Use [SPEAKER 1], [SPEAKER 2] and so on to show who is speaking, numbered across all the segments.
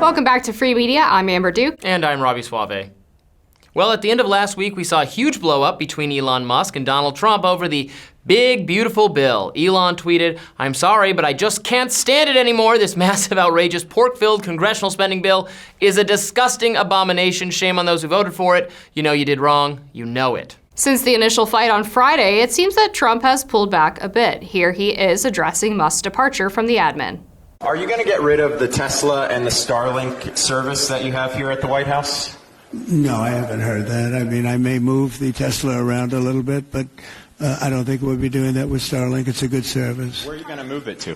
[SPEAKER 1] Welcome back to Free Media. I'm Amber Duke.
[SPEAKER 2] And I'm Robby Soave. Well, at the end of last week, we saw a huge blow-up between Elon Musk and Donald Trump over the big, beautiful bill. Elon tweeted, "I'm sorry, but I just can't stand it anymore. This massive, outrageous, pork-filled congressional spending bill is a disgusting abomination. Shame on those who voted for it. You know you did wrong. You know it."
[SPEAKER 1] Since the initial fight on Friday, it seems that Trump has pulled back a bit. Here he is addressing Musk's departure from the admin.
[SPEAKER 3] Are you going to get rid of the Tesla and the Starlink service that you have here at the White House?
[SPEAKER 4] No, I haven't heard that. I mean, I may move the Tesla around a little bit, but I don't think we'll be doing that with Starlink. It's a good service.
[SPEAKER 3] Where are you going to move it to?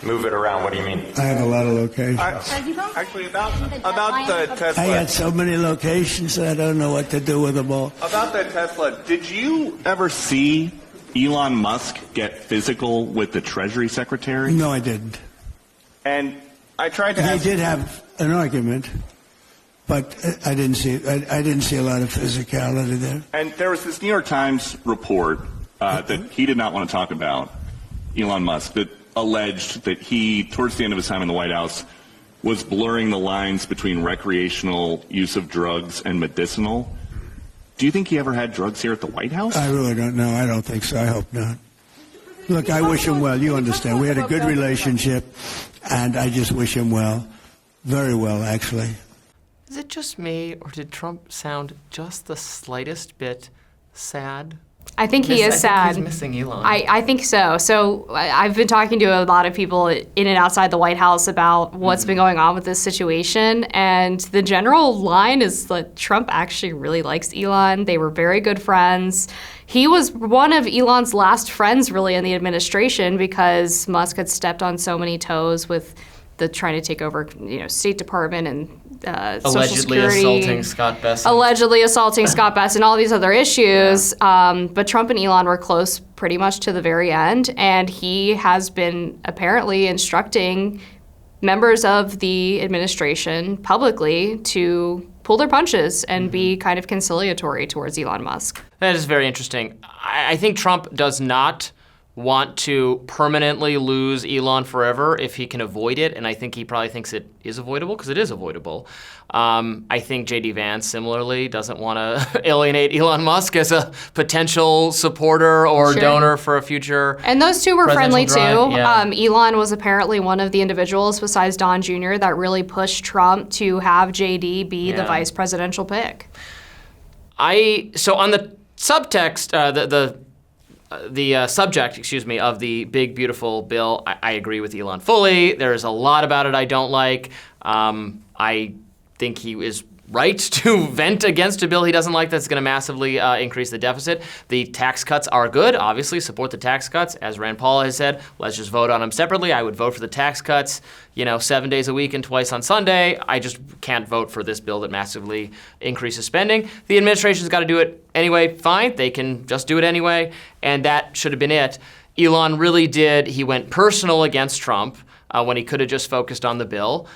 [SPEAKER 3] Move it around, what do you mean?
[SPEAKER 4] I have a lot of locations.
[SPEAKER 5] Actually, about the Tesla.
[SPEAKER 4] I got so many locations that I don't know what to do with them all.
[SPEAKER 5] About the Tesla, did you ever see Elon Musk get physical with the Treasury Secretary?
[SPEAKER 4] No, I didn't.
[SPEAKER 5] And I tried to ask...
[SPEAKER 4] They did have an argument, but I didn't see a lot of physicality there.
[SPEAKER 5] And there was this New York Times report that he did not want to talk about, Elon Musk, that alleged that he, towards the end of his time in the White House, was blurring the lines between recreational use of drugs and medicinal. Do you think he ever had drugs here at the White House?
[SPEAKER 4] I really don't know. I don't think so. I hope not. Look, I wish him well. You understand. We had a good relationship, and I just wish him well. Very well, actually.
[SPEAKER 2] Is it just me, or did Trump sound just the slightest bit sad?
[SPEAKER 1] I think he is sad.
[SPEAKER 2] I think he's missing Elon.
[SPEAKER 1] I think so. So I've been talking to a lot of people in and outside the White House about what's been going on with this situation. And the general line is that Trump actually really likes Elon. They were very good friends. He was one of Elon's last friends really in the administration because Musk had stepped on so many toes with the trying to take over, State Department and Social Security.
[SPEAKER 2] Allegedly assaulting Scott Bessent.
[SPEAKER 1] Allegedly assaulting Scott Bessent and all these other issues. Yeah. But Trump and Elon were close pretty much to the very end. And he has been apparently instructing members of the administration publicly to pull their punches and be kind of conciliatory towards Elon Musk.
[SPEAKER 2] That is very interesting. I think Trump does not want to permanently lose Elon forever if he can avoid it, and I think he probably thinks it is avoidable because it is avoidable. I think J.D. Vance similarly doesn't want to alienate Elon Musk as a potential supporter or donor for a future.
[SPEAKER 1] And those two were friendly too.
[SPEAKER 2] Yeah.
[SPEAKER 1] Elon was apparently one of the individuals besides Don Jr. that really pushed Trump to have J.D. be the vice presidential pick. So on the subtext, the subject, of the big, beautiful bill, I agree with Elon fully. There's a lot about it I don't like. I think he is right to vent against a bill he doesn't like that's going to massively increase the deficit. The tax cuts are good. Obviously, support the tax cuts. As Rand Paul has said, let's just vote on them separately. I would vote for the tax cuts, 7 days a week and twice on Sunday. I just can't vote for this bill that massively increases spending. The administration's got to do it anyway. Fine, they can just do it anyway, and that should have been it. Elon really did. He went personal against Trump when he could have just focused on the bill.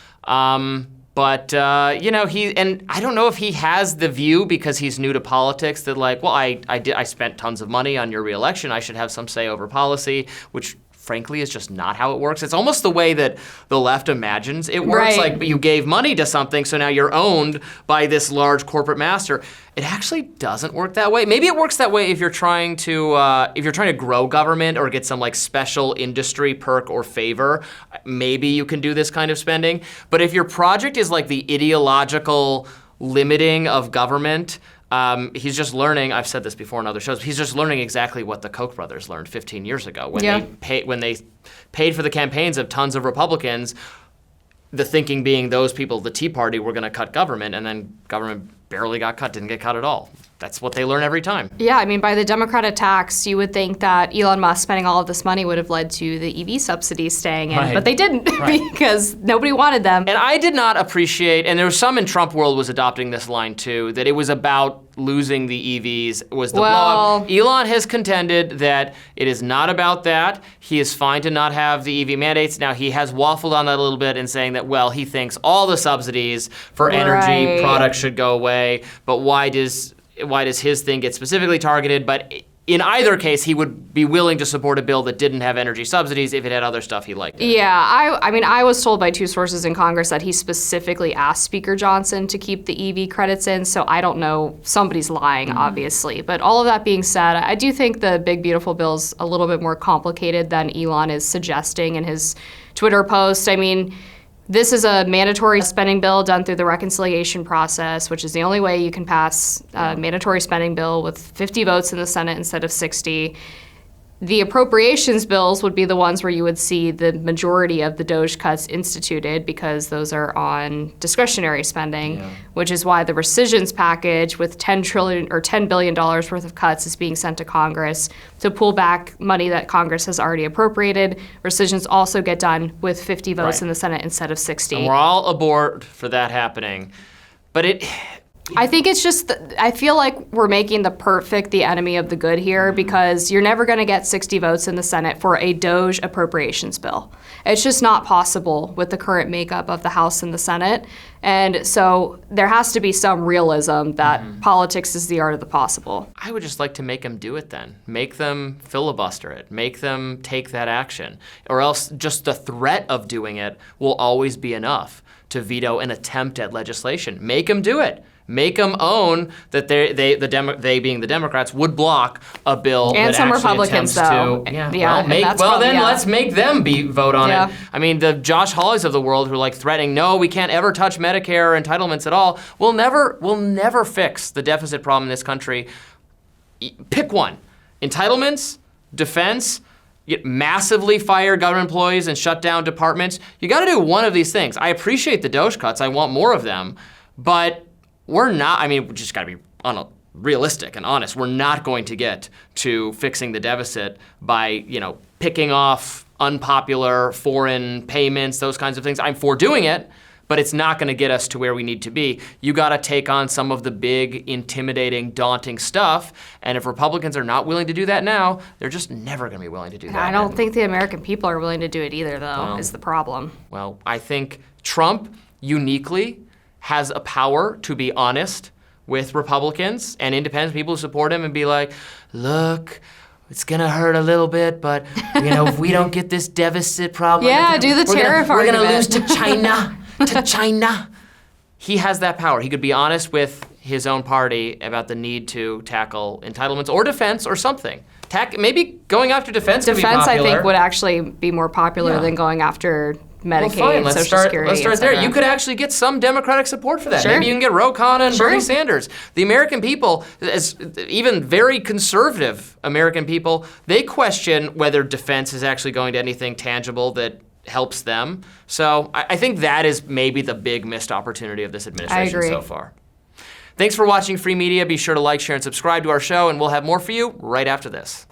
[SPEAKER 1] But I don't know if he has the view because he's new to politics that I spent tons of money on your reelection. I should have some say over policy, which frankly is just not how it works. It's almost the way that the left imagines it works. Right.
[SPEAKER 2] Like you gave money to something, so now you're owned by this large corporate master. It actually doesn't work that way. Maybe it works that way if you're trying to grow government or get some special industry perk or favor. Maybe you can do this kind of spending. But if your project is like the ideological limiting of government, he's just learning. I've said this before in other shows. He's just learning exactly what the Koch brothers learned 15 years ago when they paid for the campaigns of tons of Republicans. The thinking being those people, the Tea Party, were going to cut government, and then government barely got cut, didn't get cut at all. That's what they learn every time.
[SPEAKER 1] Yeah, I mean, by the Democratic tax, you would think that Elon Musk spending all of this money would have led to the EV subsidies staying in, but they didn't because nobody wanted them.
[SPEAKER 2] And I did not appreciate, and there was some in Trump world was adopting this line too, that it was about losing the EVs was the blow-up. Elon has contended that it is not about that. He is fine to not have the EV mandates. Now, he has waffled on that a little bit in saying that, he thinks all the subsidies for energy products should go away, but why does his thing get specifically targeted? But in either case, he would be willing to support a bill that didn't have energy subsidies if it had other stuff he liked.
[SPEAKER 1] Yeah, I mean, I was told by 2 sources in Congress that he specifically asked Speaker Johnson to keep the EV credits in, so I don't know. Somebody's lying, obviously. But all of that being said, I do think the Big Beautiful Bill's a little bit more complicated than Elon is suggesting in his Twitter post. I mean, this is a mandatory spending bill done through the reconciliation process, which is the only way you can pass a mandatory spending bill with 50 votes in the Senate instead of 60. The appropriations bills would be the ones where you would see the majority of the DOGE cuts instituted because those are on discretionary spending, which is why the rescissions package with $10 billion worth of cuts is being sent to Congress to pull back money that Congress has already appropriated. Rescissions also get done with 50 votes in the Senate instead of 60.
[SPEAKER 2] And we're all aboard for that happening. But
[SPEAKER 1] I think it's just, I feel like we're making the perfect the enemy of the good here because you're never going to get 60 votes in the Senate for a DOGE appropriations bill. It's just not possible with the current makeup of the House and the Senate. And so there has to be some realism that politics is the art of the possible.
[SPEAKER 2] I would just like to make them do it then. Make them filibuster it. Make them take that action. Or else just the threat of doing it will always be enough to veto an attempt at legislation. Make them do it. Make them own that they being the Democrats would block a bill
[SPEAKER 1] and
[SPEAKER 2] that
[SPEAKER 1] some
[SPEAKER 2] actually
[SPEAKER 1] Republicans
[SPEAKER 2] attempts
[SPEAKER 1] though.
[SPEAKER 2] Let's make them vote on it. I mean, the Josh Hawleys of the world who are like threatening, no, we can't ever touch Medicare or entitlements at all. We'll never fix the deficit problem in this country. Pick one: entitlements, defense. Massively fire government employees and shut down departments. You got to do one of these things. I appreciate the DOGE cuts. I want more of them, but we're not, I mean, we just gotta be realistic and honest. We're not going to get to fixing the deficit by, picking off unpopular foreign payments, those kinds of things. I'm for doing it, but it's not gonna get us to where we need to be. You gotta take on some of the big, intimidating, daunting stuff, and if Republicans are not willing to do that now, they're just never gonna be willing to do that.
[SPEAKER 1] I don't think the American people are willing to do it either, though, is the problem.
[SPEAKER 2] Well, I think Trump uniquely has a power to be honest with Republicans and independent people who support him and be like, look, it's gonna hurt a little bit, but if we don't get this deficit problem,
[SPEAKER 1] do the tariff
[SPEAKER 2] we're
[SPEAKER 1] argument.
[SPEAKER 2] gonna lose to China, He has that power. He could be honest with his own party about the need to tackle entitlements or defense or something. Maybe going after defense could be popular.
[SPEAKER 1] Defense, I think, would actually be more popular than going after Medicaid, Social Security,
[SPEAKER 2] let's start there. You could actually get some Democratic support for that.
[SPEAKER 1] Sure.
[SPEAKER 2] Maybe you can get Ro Khanna and Bernie Sanders. The American people, even very conservative American people, they question whether defense is actually going to anything tangible that helps them. So I think that is maybe the big missed opportunity of this administration so far. Thanks for watching Free Media. Be sure to like, share, and subscribe to our show, and we'll have more for you right after this.